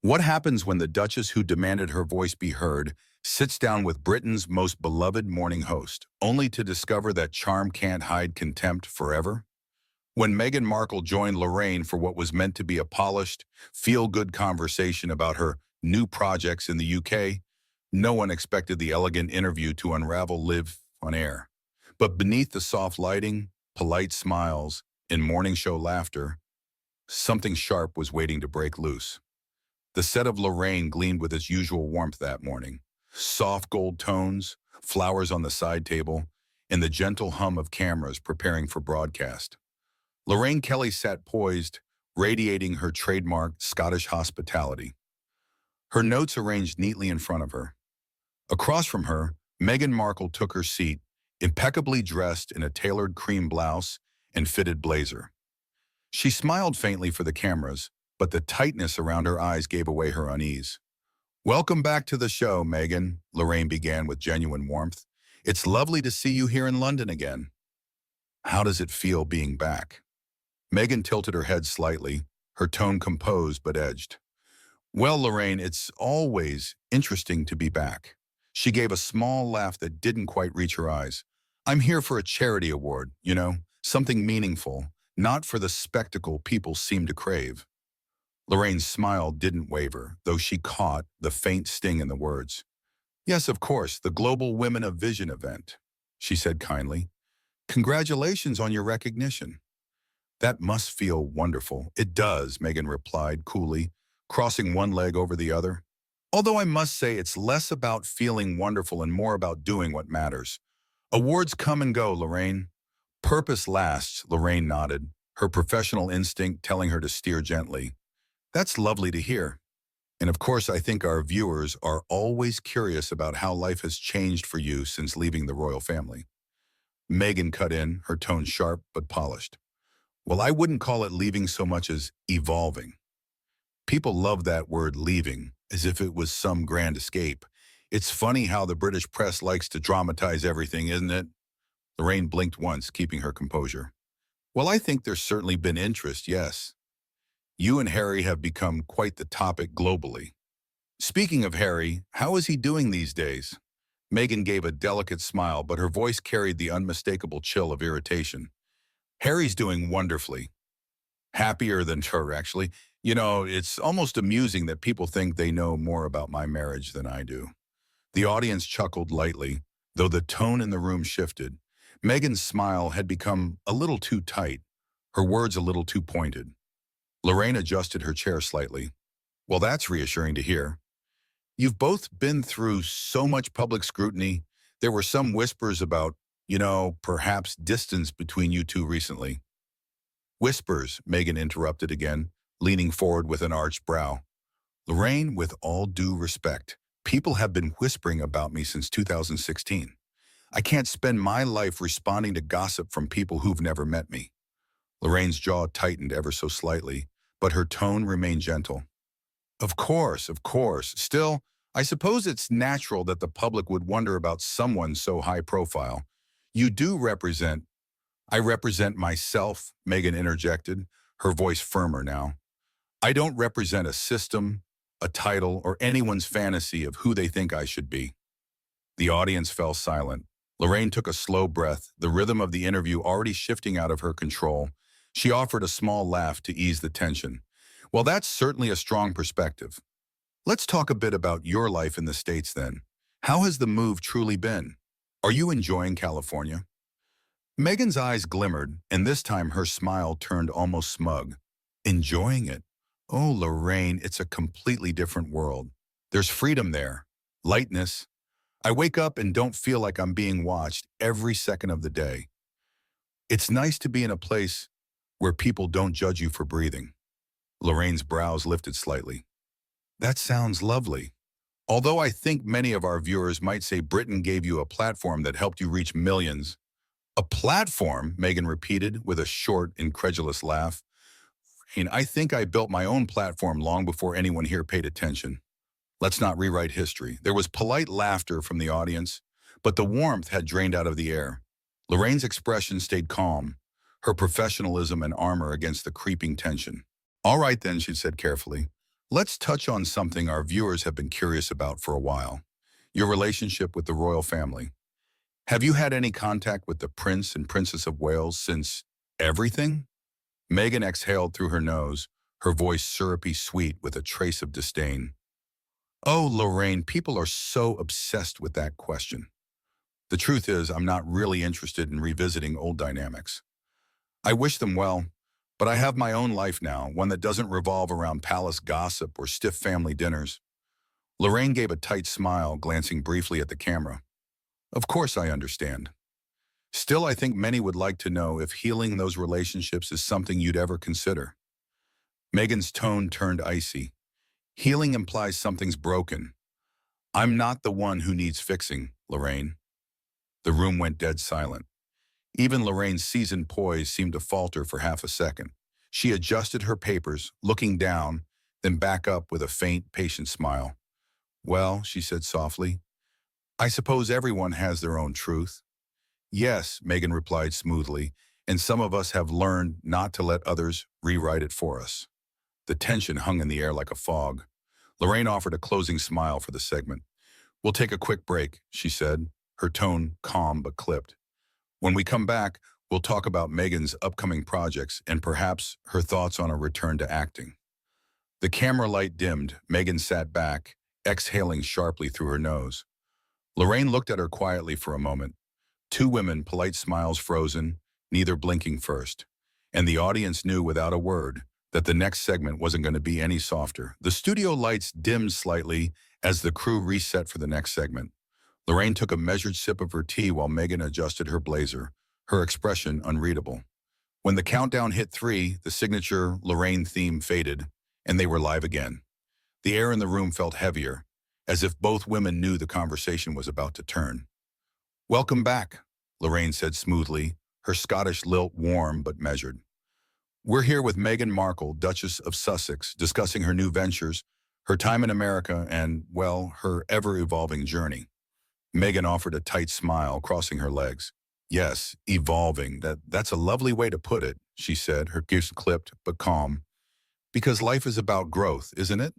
What happens when the Duchess who demanded her voice be heard sits down with Britain's most beloved morning host, only to discover that charm can't hide contempt forever? When Meghan Markle joined Lorraine for what was meant to be a polished, feel-good conversation about her new projects in the UK, no one expected the elegant interview to unravel live on air. But beneath the soft lighting, polite smiles, and morning show laughter, something sharp was waiting to break loose. The set of Lorraine gleamed with its usual warmth that morning. Soft gold tones, flowers on the side table, and the gentle hum of cameras preparing for broadcast. Lorraine Kelly sat poised, radiating her trademark Scottish hospitality. Her notes arranged neatly in front of her. Across from her, Meghan Markle took her seat, impeccably dressed in a tailored cream blouse and fitted blazer. She smiled faintly for the cameras, but the tightness around her eyes gave away her unease. "Welcome back to the show, Meghan," Lorraine began with genuine warmth. "It's lovely to see you here in London again. How does it feel being back?" Meghan tilted her head slightly, her tone composed but edged. "Well, Lorraine, it's always interesting to be back." She gave a small laugh that didn't quite reach her eyes. "I'm here for a charity award, something meaningful, not for the spectacle people seem to crave." Lorraine's smile didn't waver, though she caught the faint sting in the words. "Yes, of course, the Global Women of Vision event," she said kindly. "Congratulations on your recognition." "That must feel wonderful." "It does," Meghan replied coolly, crossing one leg over the other. "Although I must say it's less about feeling wonderful and more about doing what matters. Awards come and go, Lorraine. Purpose lasts," Lorraine nodded, her professional instinct telling her to steer gently. "That's lovely to hear. And of course, I think our viewers are always curious about how life has changed for you since leaving the royal family." Meghan cut in, her tone sharp but polished. "Well, I wouldn't call it leaving so much as evolving. People love that word leaving, as if it was some grand escape. It's funny how the British press likes to dramatize everything, isn't it?" Lorraine blinked once, keeping her composure. "Well, I think there's certainly been interest, yes. You and Harry have become quite the topic globally." "Speaking of Harry, how is he doing these days?" Meghan gave a delicate smile, but her voice carried the unmistakable chill of irritation. "Harry's doing wonderfully. Happier than her, actually. It's almost amusing that people think they know more about my marriage than I do." The audience chuckled lightly, though the tone in the room shifted. Meghan's smile had become a little too tight, her words a little too pointed. Lorraine adjusted her chair slightly. "Well, that's reassuring to hear. You've both been through so much public scrutiny. There were some whispers about, perhaps distance between you two recently." "Whispers," Meghan interrupted again, leaning forward with an arched brow. "Lorraine, with all due respect, people have been whispering about me since 2016. I can't spend my life responding to gossip from people who've never met me." Lorraine's jaw tightened ever so slightly, but her tone remained gentle. Of course, of course. Still, I suppose it's natural that the public would wonder about someone so high profile. You do represent—" "I represent myself," Meghan interjected, her voice firmer now. "I don't represent a system, a title, or anyone's fantasy of who they think I should be." The audience fell silent. Lorraine took a slow breath, the rhythm of the interview already shifting out of her control. She offered a small laugh to ease the tension. "Well, that's certainly a strong perspective. Let's talk a bit about your life in the States then. How has the move truly been? Are you enjoying California?" Meghan's eyes glimmered, and this time her smile turned almost smug. "Enjoying it? Oh, Lorraine, it's a completely different world. There's freedom there, lightness. I wake up and don't feel like I'm being watched every second of the day. It's nice to be in a place where people don't judge you for breathing." Lorraine's brows lifted slightly. "That sounds lovely. Although I think many of our viewers might say Britain gave you a platform that helped you reach millions." "A platform?" Meghan repeated with a short, incredulous laugh. "I think I built my own platform long before anyone here paid attention. Let's not rewrite history." There was polite laughter from the audience, but the warmth had drained out of the air. Lorraine's expression stayed calm, her professionalism and armor against the creeping tension. "All right then," she said carefully. Let's touch on something our viewers have been curious about for a while. Your relationship with the royal family. Have you had any contact with the Prince and Princess of Wales since everything? Meghan exhaled through her nose, her voice syrupy sweet with a trace of disdain. Oh, Lorraine, people are so obsessed with that question. The truth is, I'm not really interested in revisiting old dynamics. I wish them well, but I have my own life now, one that doesn't revolve around palace gossip or stiff family dinners. Lorraine gave a tight smile, glancing briefly at the camera. Of course I understand. Still, I think many would like to know if healing those relationships is something you'd ever consider. Meghan's tone turned icy. Healing implies something's broken. I'm not the one who needs fixing, Lorraine. The room went dead silent. Even Lorraine's seasoned poise seemed to falter for half a second. She adjusted her papers, looking down, then back up with a faint, patient smile. Well, she said softly, I suppose everyone has their own truth. Yes, Meghan replied smoothly, and some of us have learned not to let others rewrite it for us. The tension hung in the air like a fog. Lorraine offered a closing smile for the segment. We'll take a quick break, she said, her tone calm but clipped. When we come back, we'll talk about Meghan's upcoming projects and perhaps her thoughts on a return to acting. The camera light dimmed. Meghan sat back, exhaling sharply through her nose. Lorraine looked at her quietly for a moment. Two women, polite smiles frozen, neither blinking first. And the audience knew without a word that the next segment wasn't going to be any softer. The studio lights dimmed slightly as the crew reset for the next segment. Lorraine took a measured sip of her tea while Meghan adjusted her blazer, her expression unreadable. When the countdown hit 3, the signature Lorraine theme faded, and they were live again. The air in the room felt heavier, as if both women knew the conversation was about to turn. Welcome back, Lorraine said smoothly, her Scottish lilt warm but measured. We're here with Meghan Markle, Duchess of Sussex, discussing her new ventures, her time in America, and, well, her ever-evolving journey. Meghan offered a tight smile, crossing her legs. Yes, evolving, that's a lovely way to put it, she said, her goose clipped but calm. Because life is about growth, isn't it?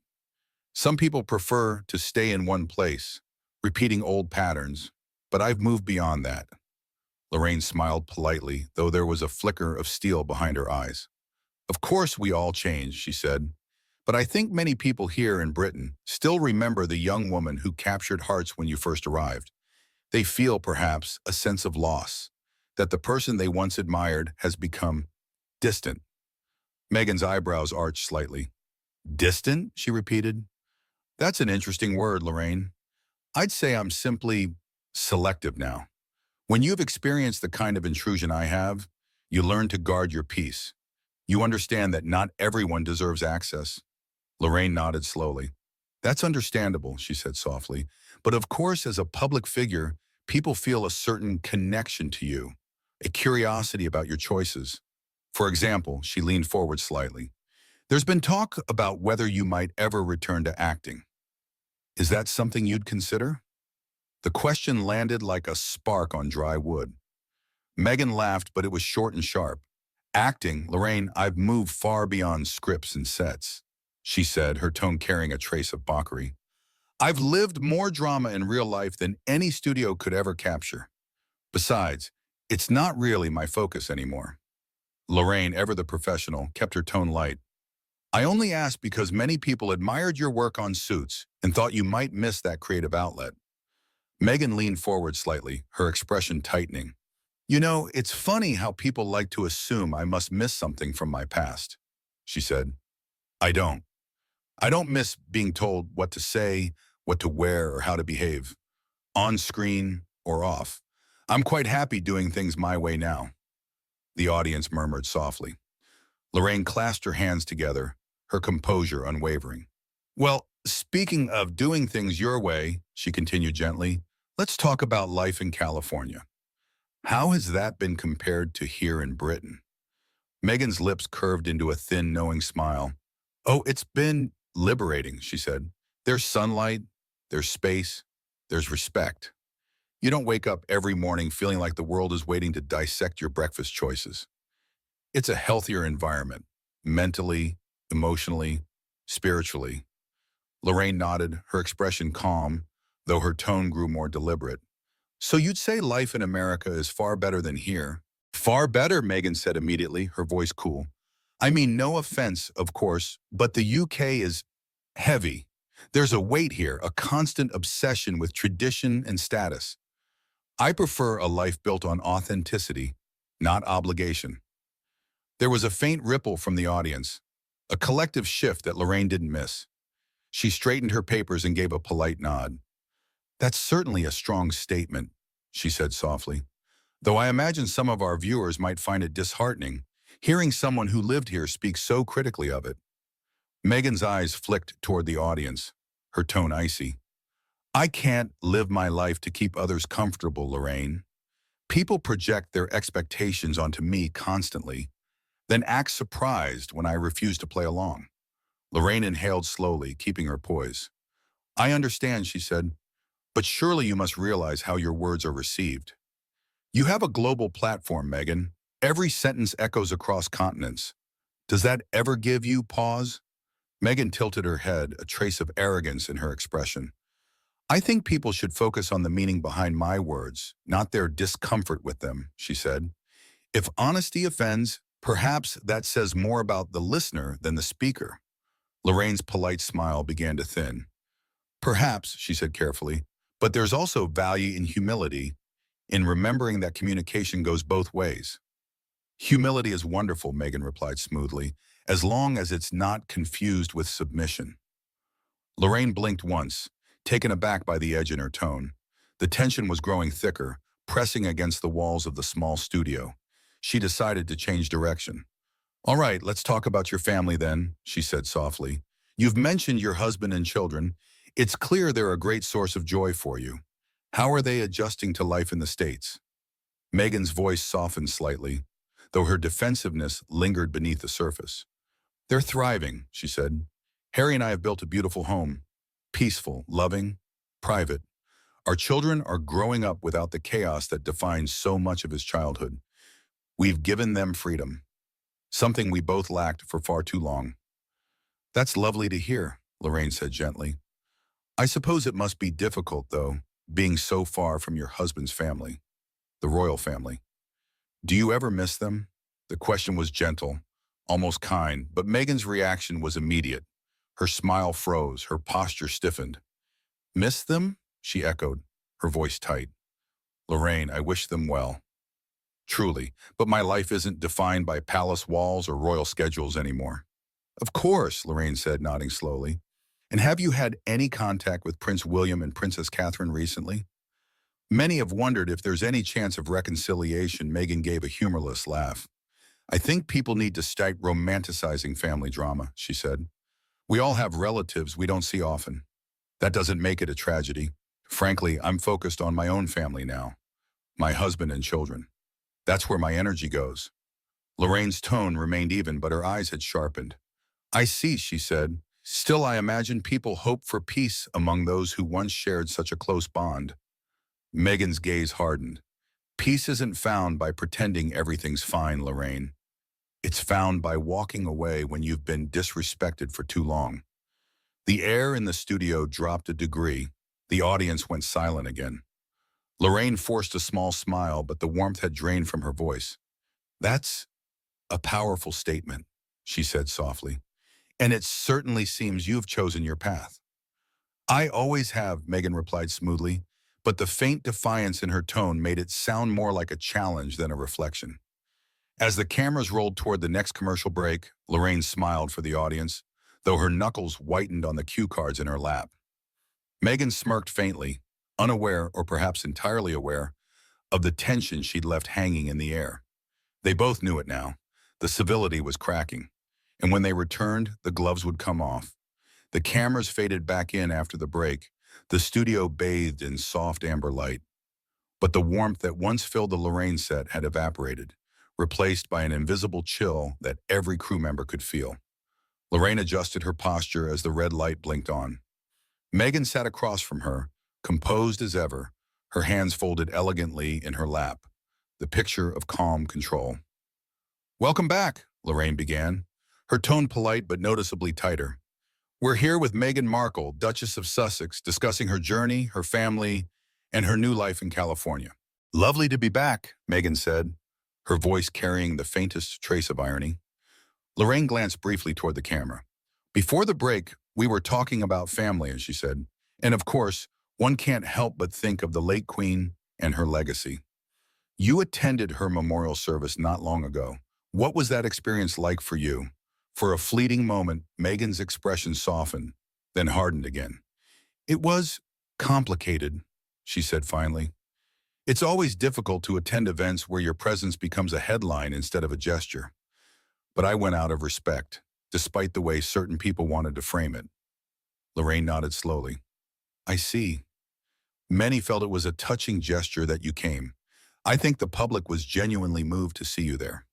Some people prefer to stay in one place, repeating old patterns, but I've moved beyond that. Lorraine smiled politely, though there was a flicker of steel behind her eyes. Of course we all change, she said, but I think many people here in Britain still remember the young woman who captured hearts when you first arrived. They feel, perhaps, a sense of loss, that the person they once admired has become distant. Meghan's eyebrows arched slightly. Distant, she repeated. That's an interesting word, Lorraine. I'd say I'm simply selective now. When you've experienced the kind of intrusion I have, you learn to guard your peace. You understand that not everyone deserves access. Lorraine nodded slowly. That's understandable, she said softly. But of course, as a public figure, people feel a certain connection to you, a curiosity about your choices. For example, she leaned forward slightly. There's been talk about whether you might ever return to acting. Is that something you'd consider? The question landed like a spark on dry wood. Meghan laughed, but it was short and sharp. Acting, Lorraine, I've moved far beyond scripts and sets, she said, her tone carrying a trace of mockery. I've lived more drama in real life than any studio could ever capture. Besides, it's not really my focus anymore. Lorraine, ever the professional, kept her tone light. I only asked because many people admired your work on Suits and thought you might miss that creative outlet. Meghan leaned forward slightly, her expression tightening. You know, it's funny how people like to assume I must miss something from my past, she said. I don't. I don't miss being told what to say, what to wear, or how to behave, on screen or off. I'm quite happy doing things my way now. The audience murmured softly. Lorraine clasped her hands together, her composure unwavering. Well, speaking of doing things your way, she continued gently, let's talk about life in California. How has that been compared to here in Britain? Meghan's lips curved into a thin, knowing smile. Oh, it's been liberating, she said. There's sunlight, there's space, there's respect. You don't wake up every morning feeling like the world is waiting to dissect your breakfast choices. It's a healthier environment, mentally, emotionally, spiritually. Lorraine nodded, her expression calm, though her tone grew more deliberate. So you'd say life in America is far better than here? Far better, Meghan said immediately, her voice cool. I mean, no offense, of course, but the UK is heavy. There's a weight here, a constant obsession with tradition and status. I prefer a life built on authenticity, not obligation. There was a faint ripple from the audience, a collective shift that Lorraine didn't miss. She straightened her papers and gave a polite nod. That's certainly a strong statement, she said softly, though I imagine some of our viewers might find it disheartening, hearing someone who lived here speak so critically of it. Meghan's eyes flicked toward the audience, her tone icy. I can't live my life to keep others comfortable, Lorraine. People project their expectations onto me constantly, then act surprised when I refuse to play along. Lorraine inhaled slowly, keeping her poise. I understand, she said, but surely you must realize how your words are received. You have a global platform, Meghan. Every sentence echoes across continents. Does that ever give you pause? Meghan tilted her head, a trace of arrogance in her expression. I think people should focus on the meaning behind my words, not their discomfort with them, she said. If honesty offends, perhaps that says more about the listener than the speaker. Lorraine's polite smile began to thin. Perhaps, she said carefully, but there's also value in humility, in remembering that communication goes both ways. Humility is wonderful, Meghan replied smoothly, as long as it's not confused with submission. Lorraine blinked once, taken aback by the edge in her tone. The tension was growing thicker, pressing against the walls of the small studio. She decided to change direction. All right, let's talk about your family then, she said softly. You've mentioned your husband and children. It's clear they're a great source of joy for you. How are they adjusting to life in the States? Meghan's voice softened slightly, though her defensiveness lingered beneath the surface. They're thriving, she said. Harry and I have built a beautiful home. Peaceful, loving, private. Our children are growing up without the chaos that defines so much of his childhood. We've given them freedom, something we both lacked for far too long. That's lovely to hear, Lorraine said gently. I suppose it must be difficult, though, being so far from your husband's family, the royal family. Do you ever miss them? The question was gentle, almost kind, but Meghan's reaction was immediate. Her smile froze, her posture stiffened. Miss them? She echoed, her voice tight. Lorraine, I wish them well. Truly, but my life isn't defined by palace walls or royal schedules anymore. Of course, Lorraine said, nodding slowly. And have you had any contact with Prince William and Princess Catherine recently? Many have wondered if there's any chance of reconciliation. Meghan gave a humorless laugh. I think people need to start romanticizing family drama, she said. We all have relatives we don't see often. That doesn't make it a tragedy. Frankly, I'm focused on my own family now, my husband and children. That's where my energy goes. Lorraine's tone remained even, but her eyes had sharpened. I see, she said. Still, I imagine people hope for peace among those who once shared such a close bond. Meghan's gaze hardened. Peace isn't found by pretending everything's fine, Lorraine. It's found by walking away when you've been disrespected for too long. The air in the studio dropped a degree. The audience went silent again. Lorraine forced a small smile, but the warmth had drained from her voice. That's a powerful statement, she said softly. And it certainly seems you've chosen your path. I always have, Meghan replied smoothly, but the faint defiance in her tone made it sound more like a challenge than a reflection. As the cameras rolled toward the next commercial break, Lorraine smiled for the audience, though her knuckles whitened on the cue cards in her lap. Meghan smirked faintly, unaware, or perhaps entirely aware, of the tension she'd left hanging in the air. They both knew it now. The civility was cracking, and when they returned, the gloves would come off. The cameras faded back in after the break, the studio bathed in soft amber light. But the warmth that once filled the Lorraine set had evaporated, replaced by an invisible chill that every crew member could feel. Lorraine adjusted her posture as the red light blinked on. Meghan sat across from her, composed as ever, her hands folded elegantly in her lap, the picture of calm control. Welcome back, Lorraine began, her tone polite but noticeably tighter. We're here with Meghan Markle, Duchess of Sussex, discussing her journey, her family, and her new life in California. Lovely to be back, Meghan said, her voice carrying the faintest trace of irony. Lorraine glanced briefly toward the camera. Before the break, we were talking about family, as she said. And of course, one can't help but think of the late Queen and her legacy. You attended her memorial service not long ago. What was that experience like for you? For a fleeting moment, Meghan's expression softened, then hardened again. It was complicated, she said finally. It's always difficult to attend events where your presence becomes a headline instead of a gesture. But I went out of respect, despite the way certain people wanted to frame it. Lorraine nodded slowly. I see. Many felt it was a touching gesture that you came. I think the public was genuinely moved to see you there.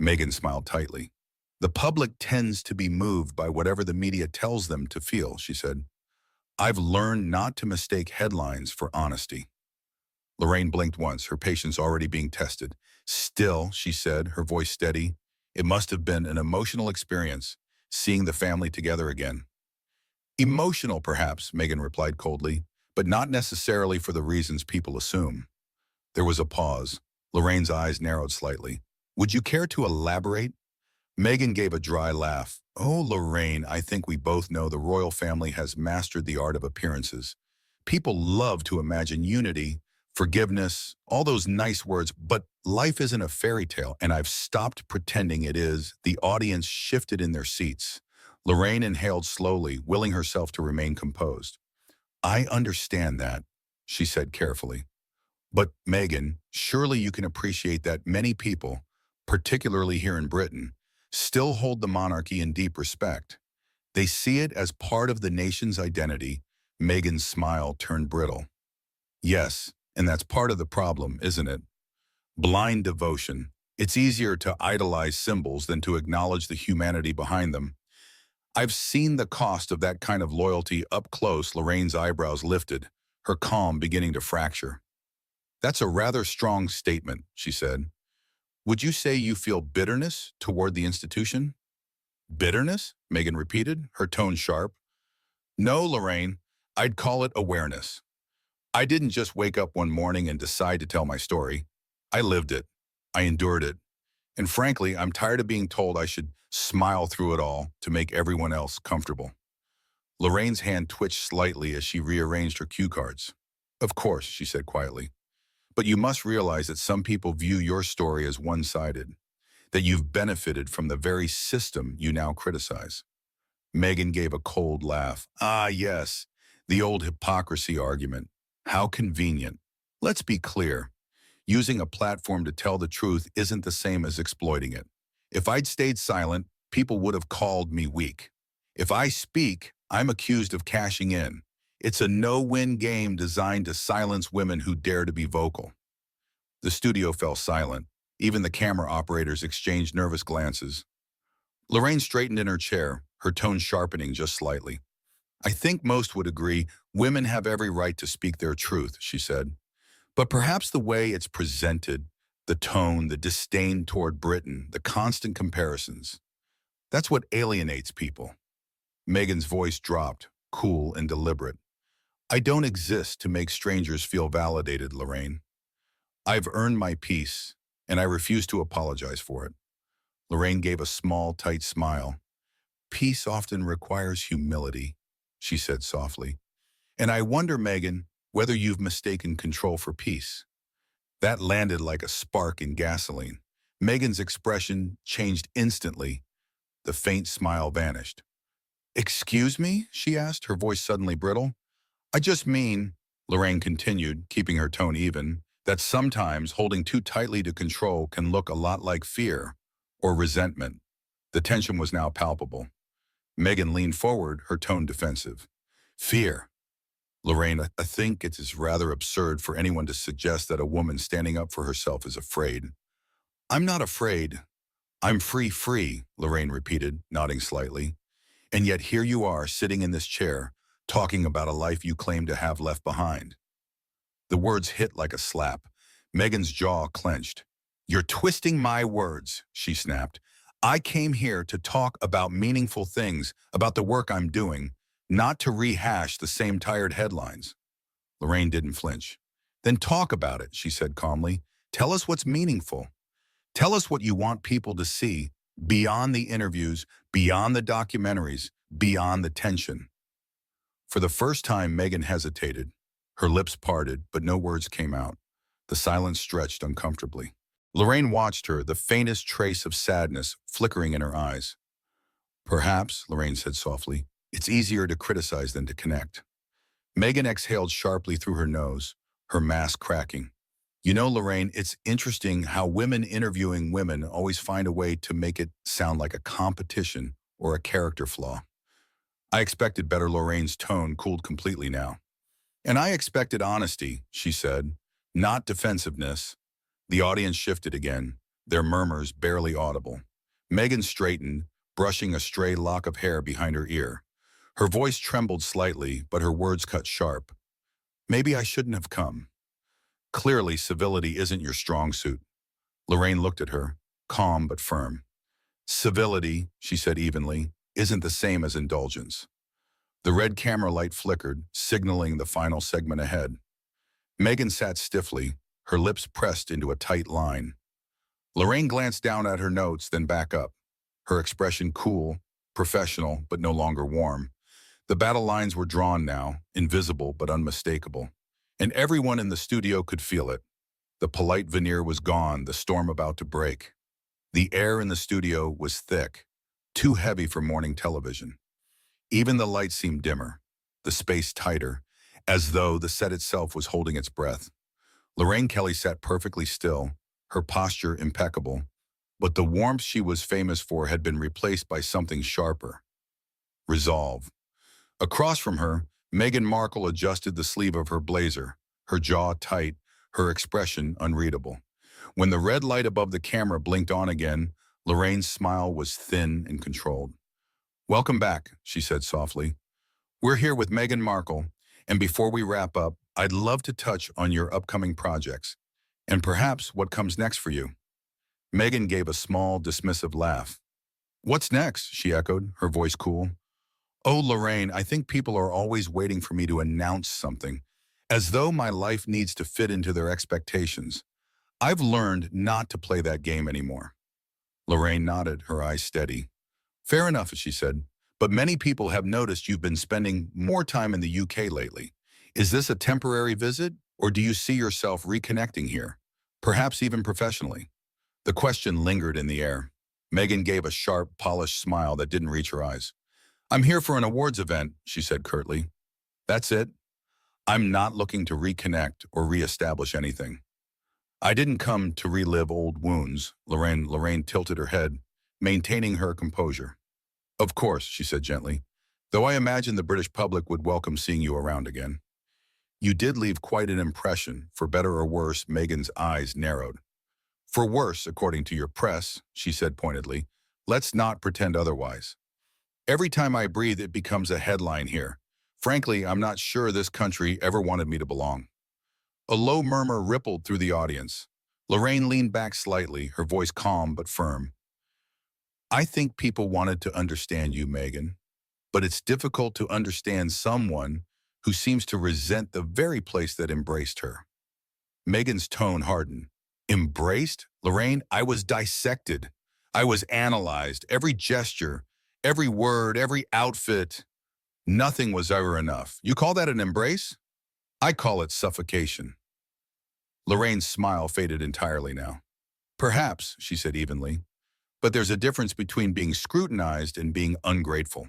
Meghan smiled tightly. The public tends to be moved by whatever the media tells them to feel, she said. I've learned not to mistake headlines for honesty. Lorraine blinked once, her patience already being tested. Still, she said, her voice steady, it must have been an emotional experience, seeing the family together again. Emotional, perhaps, Meghan replied coldly, but not necessarily for the reasons people assume. There was a pause. Lorraine's eyes narrowed slightly. Would you care to elaborate? Meghan gave a dry laugh. Oh, Lorraine, I think we both know the royal family has mastered the art of appearances. People love to imagine unity, forgiveness, all those nice words, but life isn't a fairy tale, and I've stopped pretending it is. The audience shifted in their seats. Lorraine inhaled slowly, willing herself to remain composed. I understand that, she said carefully. But, Meghan, surely you can appreciate that many people, particularly here in Britain, still hold the monarchy in deep respect. They see it as part of the nation's identity. Meghan's smile turned brittle. Yes, and that's part of the problem, isn't it? Blind devotion. It's easier to idolize symbols than to acknowledge the humanity behind them. I've seen the cost of that kind of loyalty up close. Lorraine's eyebrows lifted, her calm beginning to fracture. That's a rather strong statement, she said. Would you say you feel bitterness toward the institution? Bitterness? Meghan repeated, her tone sharp. No, Lorraine, I'd call it awareness. I didn't just wake up one morning and decide to tell my story. I lived it. I endured it. And frankly, I'm tired of being told I should smile through it all to make everyone else comfortable. Lorraine's hand twitched slightly as she rearranged her cue cards. Of course, she said quietly. But you must realize that some people view your story as one-sided, that you've benefited from the very system you now criticize. Meghan gave a cold laugh. Ah, yes, the old hypocrisy argument. How convenient. Let's be clear. Using a platform to tell the truth isn't the same as exploiting it. If I'd stayed silent, people would have called me weak. If I speak, I'm accused of cashing in. It's a no-win game designed to silence women who dare to be vocal. The studio fell silent. Even the camera operators exchanged nervous glances. Lorraine straightened in her chair, her tone sharpening just slightly. I think most would agree women have every right to speak their truth, she said. But perhaps the way it's presented, the tone, the disdain toward Britain, the constant comparisons, that's what alienates people. Meghan's voice dropped, cool and deliberate. I don't exist to make strangers feel validated, Lorraine. I've earned my peace, and I refuse to apologize for it. Lorraine gave a small, tight smile. Peace often requires humility, she said softly. And I wonder, Meghan, whether you've mistaken control for peace. That landed like a spark in gasoline. Meghan's expression changed instantly. The faint smile vanished. Excuse me? She asked, her voice suddenly brittle. I just mean, Lorraine continued, keeping her tone even, that sometimes holding too tightly to control can look a lot like fear or resentment. The tension was now palpable. Meghan leaned forward, her tone defensive. Fear. Lorraine, I think it is rather absurd for anyone to suggest that a woman standing up for herself is afraid. I'm not afraid. I'm free, Lorraine repeated, nodding slightly. And yet here you are, sitting in this chair, talking about a life you claim to have left behind. The words hit like a slap. Meghan's jaw clenched. You're twisting my words, she snapped. I came here to talk about meaningful things, about the work I'm doing, not to rehash the same tired headlines. Lorraine didn't flinch. Then talk about it, she said calmly. Tell us what's meaningful. Tell us what you want people to see beyond the interviews, beyond the documentaries, beyond the tension. For the first time, Meghan hesitated. Her lips parted, but no words came out. The silence stretched uncomfortably. Lorraine watched her, the faintest trace of sadness flickering in her eyes. Perhaps, Lorraine said softly, it's easier to criticize than to connect. Meghan exhaled sharply through her nose, her mask cracking. You know, Lorraine, it's interesting how women interviewing women always find a way to make it sound like a competition or a character flaw. I expected better. Lorraine's tone cooled completely now. And I expected honesty, she said, not defensiveness. The audience shifted again, their murmurs barely audible. Meghan straightened, brushing a stray lock of hair behind her ear. Her voice trembled slightly, but her words cut sharp. Maybe I shouldn't have come. Clearly, civility isn't your strong suit. Lorraine looked at her, calm but firm. Civility, she said evenly, isn't the same as indulgence. The red camera light flickered, signaling the final segment ahead. Meghan sat stiffly, her lips pressed into a tight line. Lorraine glanced down at her notes, then back up, her expression cool, professional, but no longer warm. The battle lines were drawn now, invisible but unmistakable. And everyone in the studio could feel it. The polite veneer was gone, the storm about to break. The air in the studio was thick, too heavy for morning television. Even the light seemed dimmer, the space tighter, as though the set itself was holding its breath. Lorraine Kelly sat perfectly still, her posture impeccable, but the warmth she was famous for had been replaced by something sharper. Resolve. Across from her, Meghan Markle adjusted the sleeve of her blazer, her jaw tight, her expression unreadable. When the red light above the camera blinked on again, Lorraine's smile was thin and controlled. Welcome back, she said softly. We're here with Meghan Markle, and before we wrap up, I'd love to touch on your upcoming projects, and perhaps what comes next for you. Meghan gave a small, dismissive laugh. What's next? She echoed, her voice cool. Oh, Lorraine, I think people are always waiting for me to announce something, as though my life needs to fit into their expectations. I've learned not to play that game anymore. Lorraine nodded, her eyes steady. Fair enough, she said, but many people have noticed you've been spending more time in the UK lately. Is this a temporary visit, or do you see yourself reconnecting here, perhaps even professionally? The question lingered in the air. Meghan gave a sharp, polished smile that didn't reach her eyes. I'm here for an awards event, she said curtly. That's it. I'm not looking to reconnect or reestablish anything. I didn't come to relive old wounds. Lorraine tilted her head, maintaining her composure. Of course, she said gently, though I imagine the British public would welcome seeing you around again. You did leave quite an impression, for better or worse. Meghan's eyes narrowed. For worse, according to your press, she said pointedly. Let's not pretend otherwise. Every time I breathe, it becomes a headline here. Frankly, I'm not sure this country ever wanted me to belong. A low murmur rippled through the audience. Lorraine leaned back slightly, her voice calm but firm. I think people wanted to understand you, Meghan, but it's difficult to understand someone who seems to resent the very place that embraced her. Meghan's tone hardened. Embraced? Lorraine, I was dissected. I was analyzed. Every gesture, every word, every outfit. Nothing was ever enough. You call that an embrace? I call it suffocation. Lorraine's smile faded entirely now. Perhaps, she said evenly, but there's a difference between being scrutinized and being ungrateful.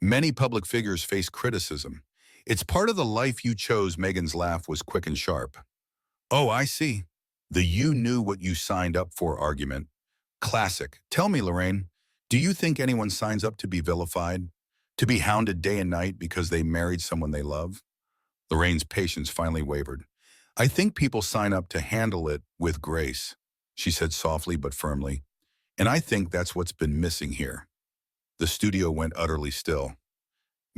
Many public figures face criticism. It's part of the life you chose. Meghan's laugh was quick and sharp. Oh, I see. The you knew what you signed up for argument. Classic. Tell me, Lorraine, do you think anyone signs up to be vilified? To be hounded day and night because they married someone they love? Lorraine's patience finally wavered. I think people sign up to handle it with grace, she said softly but firmly. And I think that's what's been missing here. The studio went utterly still.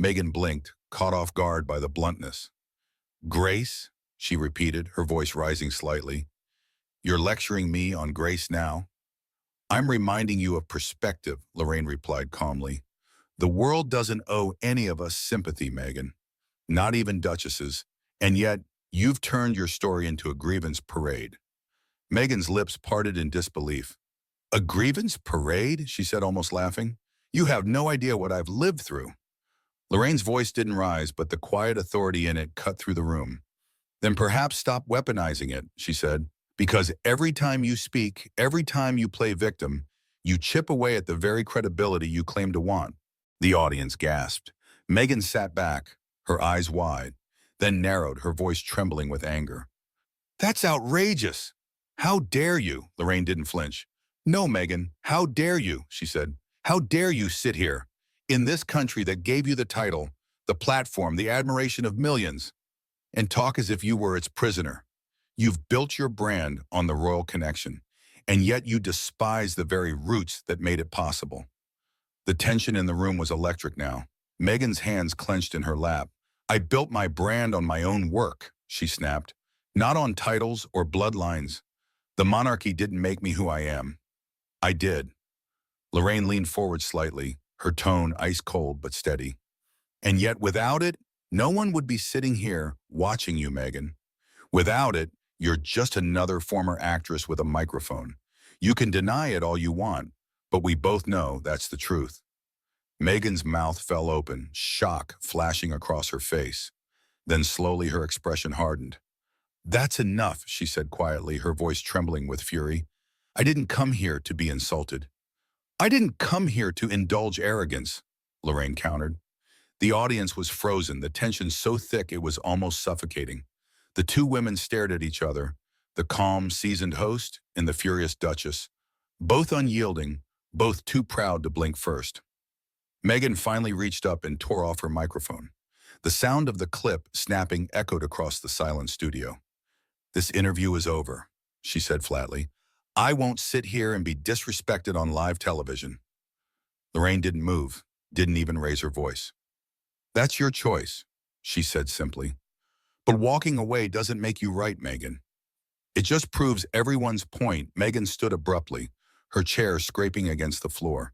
Meghan blinked, caught off guard by the bluntness. Grace? She repeated, her voice rising slightly. You're lecturing me on grace now? I'm reminding you of perspective, Lorraine replied calmly. The world doesn't owe any of us sympathy, Meghan, not even duchesses, and yet you've turned your story into a grievance parade. Meghan's lips parted in disbelief. A grievance parade? She said, almost laughing. You have no idea what I've lived through. Lorraine's voice didn't rise, but the quiet authority in it cut through the room. Then perhaps stop weaponizing it, she said, because every time you speak, every time you play victim, you chip away at the very credibility you claim to want. The audience gasped. Meghan sat back, her eyes wide, then narrowed, her voice trembling with anger. That's outrageous. How dare you? Lorraine didn't flinch. No, Meghan, how dare you, she said. How dare you sit here, in this country that gave you the title, the platform, the admiration of millions, and talk as if you were its prisoner. You've built your brand on the royal connection, and yet you despise the very roots that made it possible. The tension in the room was electric now. Meghan's hands clenched in her lap. I built my brand on my own work, she snapped, not on titles or bloodlines. The monarchy didn't make me who I am. I did. Lorraine leaned forward slightly, her tone ice cold but steady. And yet without it, no one would be sitting here watching you, Meghan. Without it, you're just another former actress with a microphone. You can deny it all you want, but we both know that's the truth. Meghan's mouth fell open, shock flashing across her face. Then slowly her expression hardened. That's enough, she said quietly, her voice trembling with fury. I didn't come here to be insulted. I didn't come here to indulge arrogance, Lorraine countered. The audience was frozen, the tension so thick it was almost suffocating. The two women stared at each other, the calm, seasoned host and the furious Duchess, both unyielding, both too proud to blink first. Meghan finally reached up and tore off her microphone. The sound of the clip snapping echoed across the silent studio. This interview is over, she said flatly. I won't sit here and be disrespected on live television. Lorraine didn't move, didn't even raise her voice. That's your choice, she said simply. But walking away doesn't make you right, Meghan. It just proves everyone's point. Meghan stood abruptly, her chair scraping against the floor.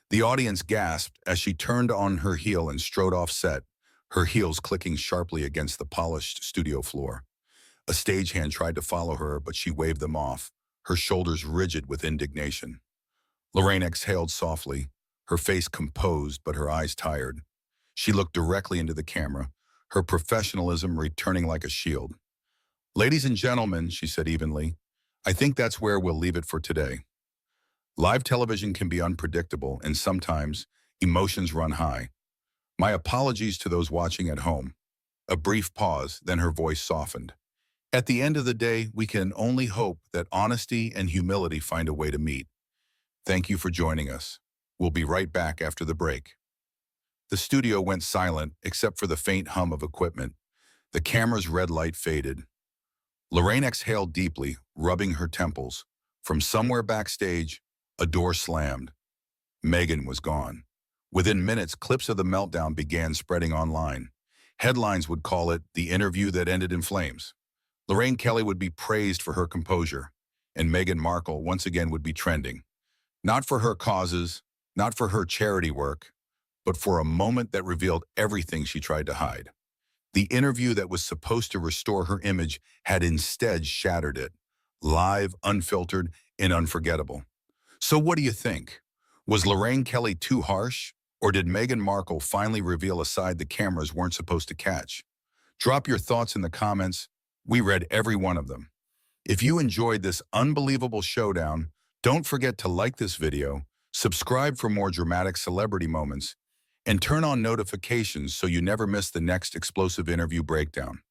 The audience gasped as she turned on her heel and strode off set, her heels clicking sharply against the polished studio floor. A stagehand tried to follow her, but she waved them off, her shoulders rigid with indignation. Lorraine exhaled softly, her face composed but her eyes tired. She looked directly into the camera, her professionalism returning like a shield. Ladies and gentlemen, she said evenly, I think that's where we'll leave it for today. Live television can be unpredictable and sometimes emotions run high. My apologies to those watching at home. A brief pause, then her voice softened. At the end of the day, we can only hope that honesty and humility find a way to meet. Thank you for joining us. We'll be right back after the break. The studio went silent except for the faint hum of equipment. The camera's red light faded. Lorraine exhaled deeply, rubbing her temples. From somewhere backstage, a door slammed. Meghan was gone. Within minutes, clips of the meltdown began spreading online. Headlines would call it the interview that ended in flames. Lorraine Kelly would be praised for her composure, and Meghan Markle once again would be trending. Not for her causes, not for her charity work, but for a moment that revealed everything she tried to hide. The interview that was supposed to restore her image had instead shattered it, live, unfiltered, and unforgettable. So what do you think? Was Lorraine Kelly too harsh, or did Meghan Markle finally reveal a side the cameras weren't supposed to catch? Drop your thoughts in the comments. We read every one of them. If you enjoyed this unbelievable showdown, don't forget to like this video, subscribe for more dramatic celebrity moments, and turn on notifications so you never miss the next explosive interview breakdown.